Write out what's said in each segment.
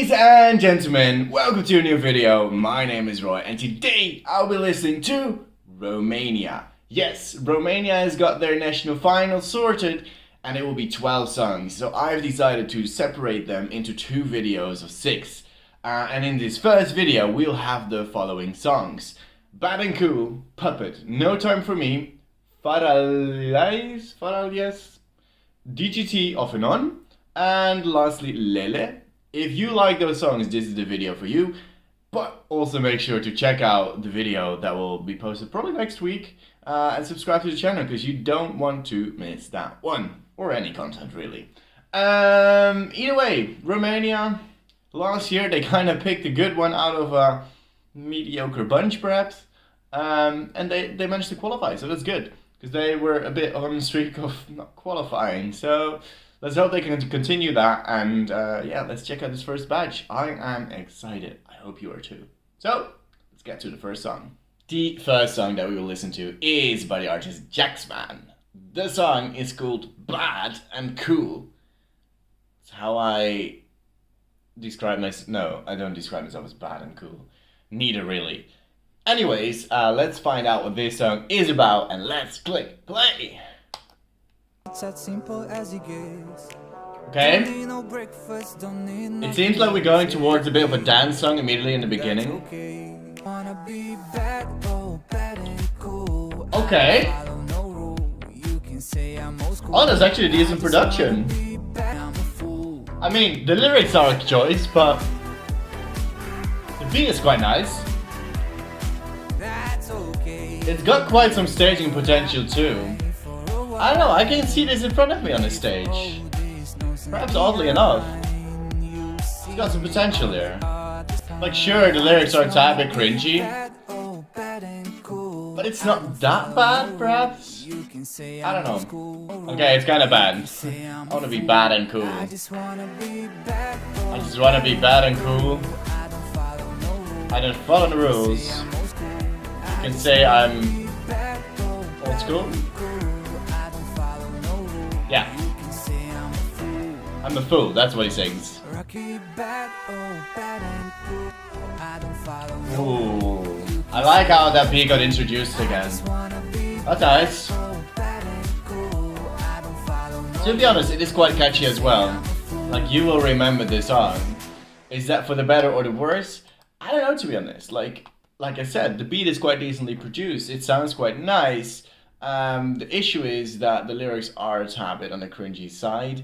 Ladies and gentlemen, welcome to a new video. My name is Roy and today I'll be listening to Romania. Yes, Romania has got their national final sorted and it will be 12 songs. So I've decided to separate them into two videos of 6. And in this first video we'll have the following songs: Bad and Cool, Puppet, No Time For Me, Faralaes, D.G.T Off and On, and lastly Lele. If you like those songs, this is the video for you. But also make sure to check out the video that will be posted probably next week, and subscribe to the channel because you don't want to miss that one, or any content really. Either way, Romania, last year they kind of picked a good one out of a mediocre bunch perhaps, and they managed to qualify, so that's good because they were a bit on the streak of not qualifying. So let's hope they can continue that, and yeah, let's check out this first batch. I am excited. I hope you are too. So let's get to the first song. The first song that we will listen to is by the artist JaxMan. The song is called Bad and Cool. It's how I describe myself. No, I don't describe myself as bad and cool. Neither really. Anyways, let's find out what this song is about and let's click play. It's as simple as it gets. Okay. It seems like we're going towards a bit of a dance song immediately in the beginning. Okay. Oh, that's actually a decent production. I mean, the lyrics are a choice, but the beat is quite nice. It's got quite some staging potential too. I don't know, I can see this in front of me on the stage. Perhaps oddly enough. It's got some potential here. Like, sure, the lyrics are a tad bit cringy, but it's not that bad, perhaps? I don't know. Okay, it's kinda bad. I wanna be bad and cool. I just wanna be bad and cool. I don't follow the rules. You can say I'm old school. Yeah. I'm a fool, that's what he sings. Ooh. I like how that beat got introduced again. That's nice. To be honest, it is quite catchy as well. Like, you will remember this song. Is that for the better or the worse? I don't know, to be honest. Like I said, the beat is quite decently produced. It sounds quite nice. The issue is that the lyrics are a tad bit on the cringy side,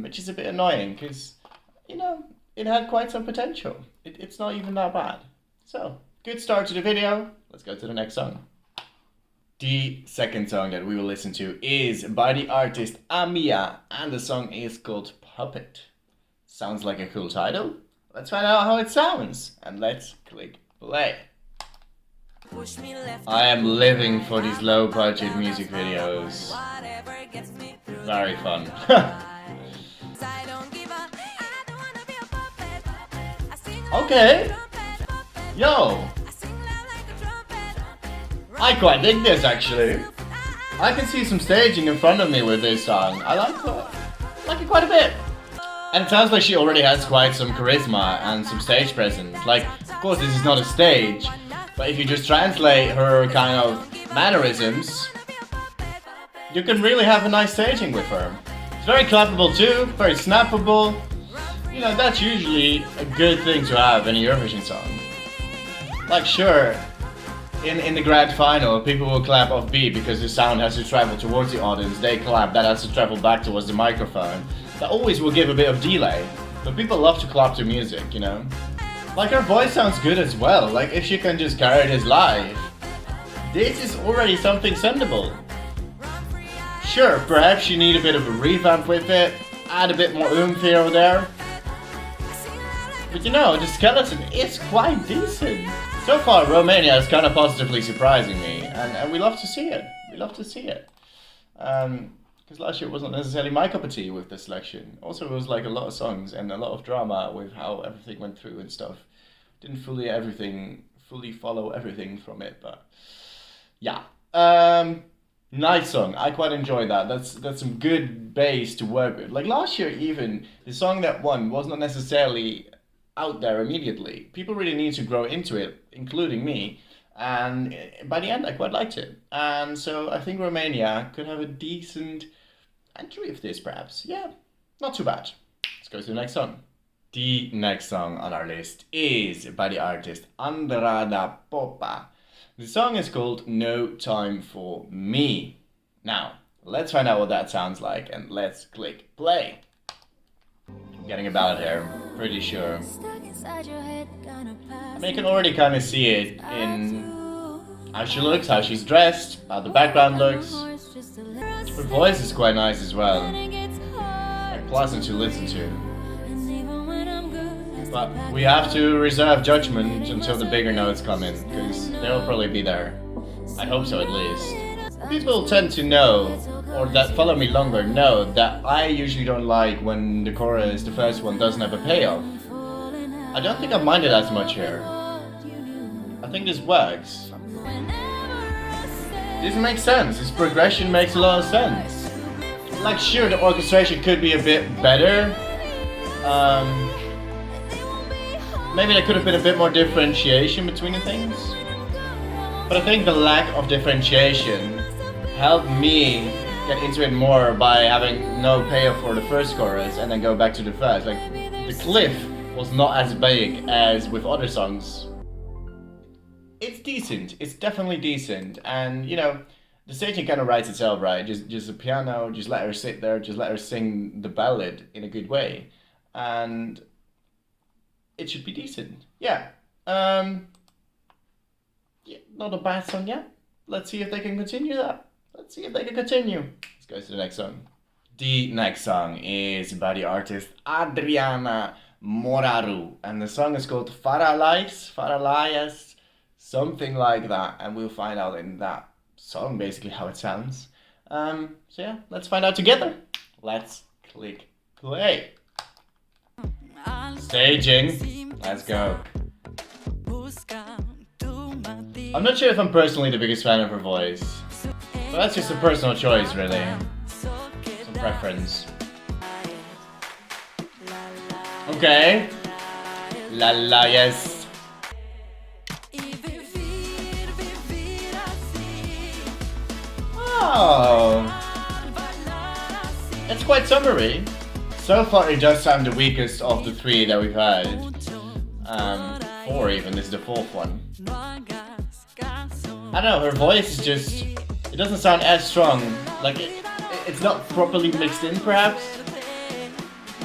which is a bit annoying because, you know, it had quite some potential. It's not even that bad. So, good start to the video. Let's go to the next song. The second song that we will listen to is by the artist Amia, and the song is called Puppet. Sounds like a cool title. Let's find out how it sounds, and let's click play. I am living for these low budget music videos. Very fun. Okay. Yo. I quite dig this actually. I can see some staging in front of me with this song. I like it quite a bit. And it sounds like she already has quite some charisma and some stage presence. Like, of course this is not a stage, but if you just translate her kind of mannerisms, you can really have a nice staging with her. It's very clappable too, very snappable. You know, that's usually a good thing to have in a Eurovision song. Like, sure, in the grand final, people will clap off beat because the sound has to travel towards the audience. They clap, that has to travel back towards the microphone. That always will give a bit of delay, but people love to clap to music, you know? Like, her voice sounds good as well. Like, if she can just carry this live, this is already something sendable. Sure, perhaps you need a bit of a revamp with it, add a bit more oomph here or there. But you know, the skeleton is quite decent. So far, Romania is kind of positively surprising me, and we love to see it. We love to see it. Because last year it wasn't necessarily my cup of tea with the selection. Also, it was like a lot of songs and a lot of drama with how everything went through and stuff. Didn't fully follow everything from it, but yeah. Nice song. I quite enjoyed that. That's some good bass to work with. Like last year even, the song that won was not necessarily out there immediately. People really need to grow into it, including me. And by the end, I quite liked it. And so I think Romania could have a decent entry of this, perhaps. Yeah, not too bad. Let's go to the next song. The next song on our list is by the artist Andrada Popa. The song is called No Time For Me. Now, let's find out what that sounds like and let's click play. I'm getting a ballad here, pretty sure. I mean, you can already kind of see it in how she looks, how she's dressed, how the background looks. Her voice is quite nice as well. Like, pleasant to listen to. But we have to reserve judgment until the bigger notes come in, because they'll probably be there. I hope so, at least. People tend to know, or that follow me longer know, that I usually don't like when the chorus, the first one, doesn't have a payoff. I don't think I minded as much here. I think this works. This makes sense. This progression makes a lot of sense. Like, sure, the orchestration could be a bit better. Maybe there could have been a bit more differentiation between the things. But I think the lack of differentiation helped me get into it more by having no payoff for the first chorus and then go back to the first. Like, the cliff was not as big as with other songs. It's decent. It's definitely decent. And, you know, the staging kind of writes itself, right? Just a piano, just let her sit there, just let her sing the ballad in a good way. And it should be decent. Yeah. Yeah, not a bad song yet. Let's see if they can continue that. Let's see if they can continue. Let's go to the next song. The next song is by the artist Adriana Moraru. And the song is called Faralaes, something like that. And we'll find out in that song basically how it sounds. So yeah, let's find out together. Let's click play. Staging. Let's go. I'm not sure if I'm personally the biggest fan of her voice. But that's just a personal choice, really. Some preference. Okay. La la, yes. Oh. It's quite summery. So far it does sound the weakest of the three that we've had. Four even, this is the fourth one. I don't know, her voice is just, it doesn't sound as strong. Like, it's not properly mixed in perhaps.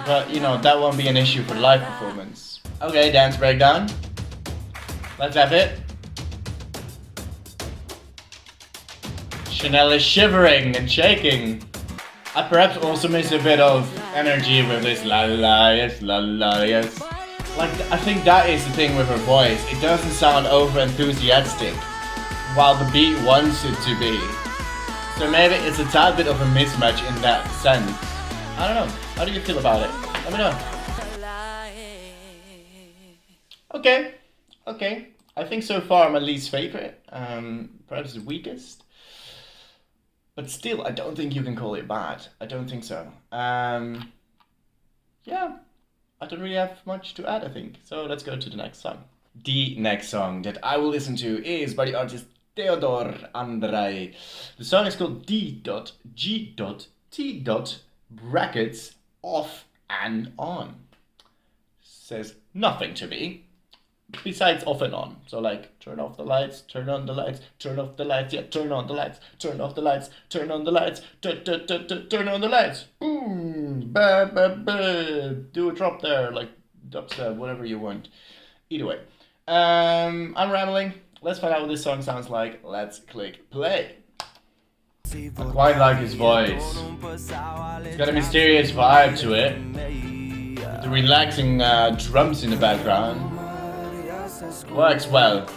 But, you know, that won't be an issue for the live performance. Okay, dance breakdown. Let's have it. Chanel is shivering and shaking. I perhaps also miss a bit of energy with this la la yes, la la yes. Like, I think that is the thing with her voice. It doesn't sound over enthusiastic, while the beat wants it to be. So maybe it's a tad bit of a mismatch in that sense. I don't know. How do you feel about it? Let me know. Okay. I think so far my least favorite. Perhaps the weakest. But still, I don't think you can call it bad. I don't think so. Yeah. I don't really have much to add, I think. So let's go to the next song. The next song that I will listen to is by the artist Theodor Andrei. The song is called D.G.T. brackets off and on. Says nothing to me besides off and on. So like, turn off the lights, turn on the lights, turn off the lights, yeah, turn on the lights, turn off the lights, turn on the lights, turn on the lights. Boom, ba ba ba. Do a drop there, like dubstep, whatever you want. Either way, I'm rambling. Let's find out what this song sounds like. Let's click play. I quite like his voice. It's got a mysterious vibe to it. With the relaxing drums in the background. Works well.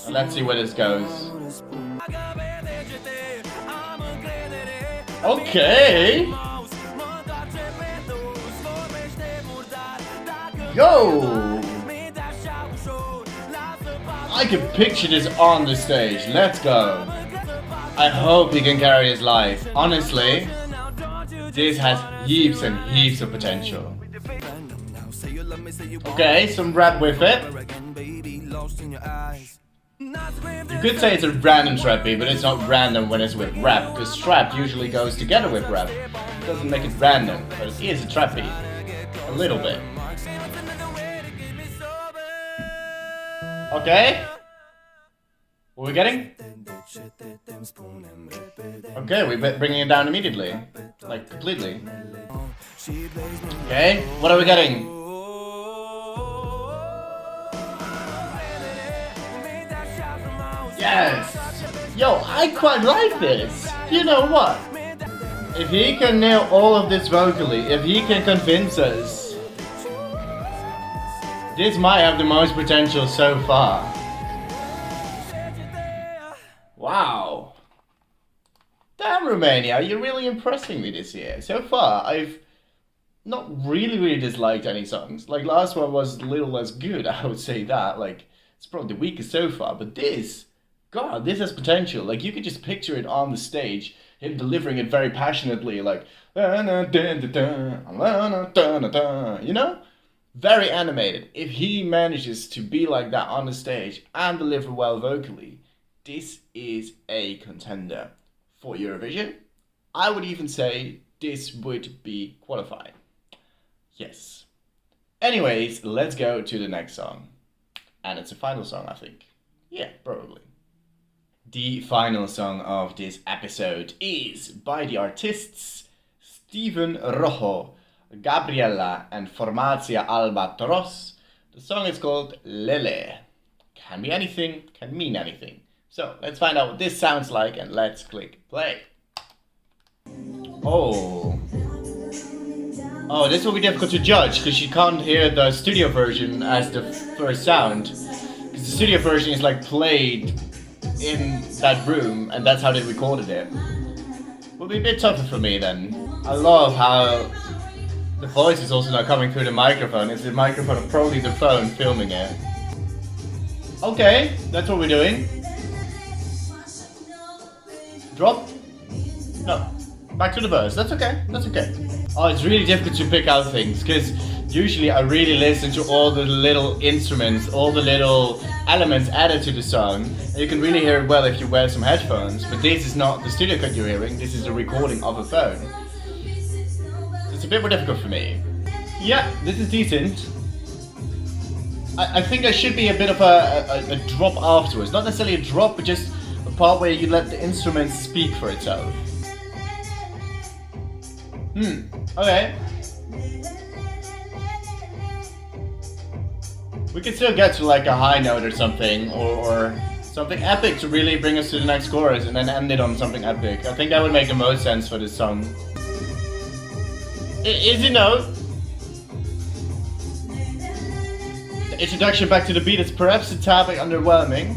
Let's see where this goes. Okay. Yo! I can picture this on the stage. Let's go. I hope he can carry his life. Honestly, this has heaps and heaps of potential. Okay, some rap with it. You could say it's a random trappy, but it's not random when it's with rap, because trap usually goes together with rap. It doesn't make it random, but it is a trappy. A little bit. Okay. What are we getting? Okay, we're bringing it down immediately. Like, completely. Okay, what are we getting? Yes! Yo, I quite like this! You know what? If he can nail all of this vocally, if he can convince us, this might have the most potential so far. Wow. Damn, Romania, you're really impressing me this year. So far, I've not really disliked any songs. Like, last one was a little less good, I would say that. Like, it's probably the weakest so far. But this, God, this has potential. Like, you could just picture it on the stage, him delivering it very passionately, like, you know? Very animated. If he manages to be like that on the stage and deliver well vocally, this is a contender for Eurovision. I would even say this would be qualifying. Yes. Anyways, let's go to the next song. And it's a final song, I think. Yeah, probably. The final song of this episode is by the artists Steven Roho, Gabriella and Formaţia Albatros. The song is called Lele. Can be anything, can mean anything. So let's find out what this sounds like and let's click play. Oh, this will be difficult to judge because you can't hear the studio version as the first sound. Because the studio version is like played in that room and that's how they recorded it. Will be a bit tougher for me then. I love how the voice is also not coming through the microphone. It's the microphone of probably the phone filming it. Okay, that's what we're doing. Drop? No. Back to the verse. That's okay. That's okay. Oh, it's really difficult to pick out things because usually I really listen to all the little instruments, all the little elements added to the song. And you can really hear it well if you wear some headphones. But this is not the studio cut you're hearing. This is the recording of a phone. It's a bit more difficult for me. Yeah, this is decent. I think there should be a bit of a drop afterwards. Not necessarily a drop, but just a part where you let the instrument speak for itself. Okay. We could still get to like a high note or something, or something epic to really bring us to the next chorus and then end it on something epic. I think that would make the most sense for this song. Easy note. The introduction back to the beat is perhaps a tad bit underwhelming.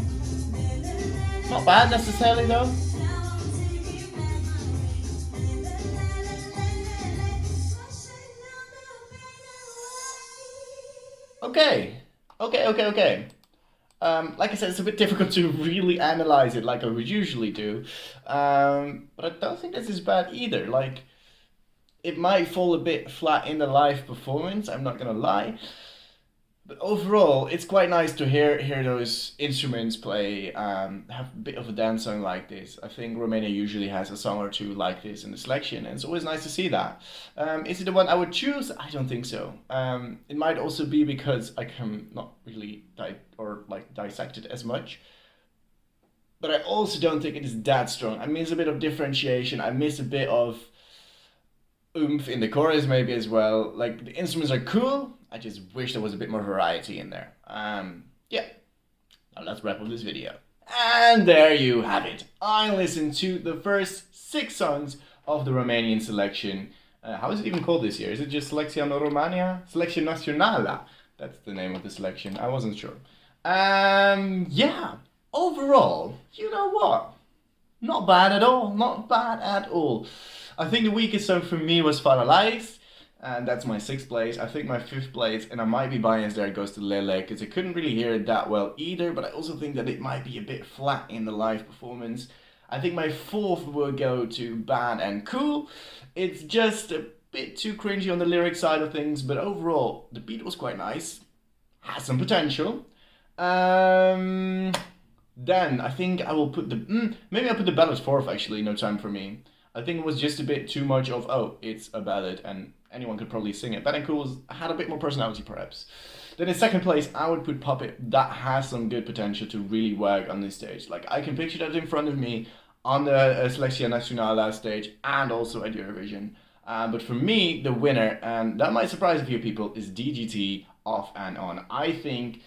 Not bad necessarily though. Okay. Like I said, it's a bit difficult to really analyze it like I would usually do. But I don't think this is bad either. Like, it might fall a bit flat in the live performance, I'm not gonna lie. But overall, it's quite nice to hear those instruments play, have a bit of a dance song like this. I think Romania usually has a song or two like this in the selection, and it's always nice to see that. Is it the one I would choose? I don't think so. It might also be because I can not really dissect it as much. But I also don't think it is that strong. I miss a bit of differentiation. I miss a bit of oomph in the chorus maybe as well. Like, the instruments are cool. I just wish there was a bit more variety in there. Yeah. Now let's wrap up this video. And there you have it. I listened to the first 6 songs of the Romanian selection. How is it even called this year? Is it just Selecția Națională? That's the name of the selection. I wasn't sure. Yeah. Overall, you know what? Not bad at all. Not bad at all. I think the weakest song for me was Faralaes. And that's my 6th place. I think my 5th place, and I might be biased there, goes to Lele, because I couldn't really hear it that well either, but I also think that it might be a bit flat in the live performance. I think my 4th will go to Bad and Cool. It's just a bit too cringy on the lyric side of things, but overall, the beat was quite nice. Has some potential. Then I think I will put the... maybe I'll put the ballad fourth, actually, No Time For Me. I think it was just a bit too much of, oh, it's a ballad, and anyone could probably sing it. Bad and Cool had a bit more personality, perhaps. Then in second place, I would put Puppet. That has some good potential to really work on this stage. Like, I can picture that in front of me on the Selecția Națională stage and also at Eurovision. But for me, the winner, and that might surprise a few people, is D.G.T. Off and On. I think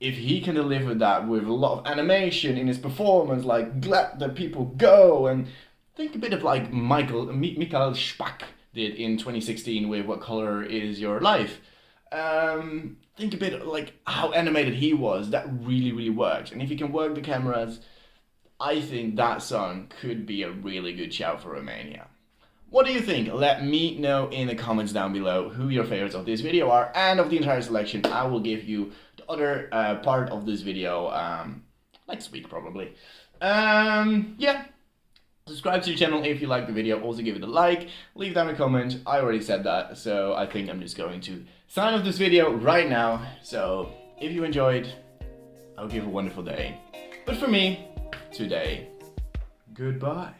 if he can deliver that with a lot of animation in his performance, like Glad That People Go, and think a bit of like Michael Spack did in 2016 with What Color Is Your Life. Think a bit like how animated he was. That really, really works. And if he can work the cameras, I think that song could be a really good shout for Romania. What do you think? Let me know in the comments down below who your favorites of this video are and of the entire selection. I will give you the other part of this video next week probably. Yeah. Subscribe to the channel if you like the video. Also give it a like. Leave down a comment. I already said that, so I think I'm just going to sign off this video right now. So if you enjoyed, I hope you have a wonderful day. But for me, today, goodbye.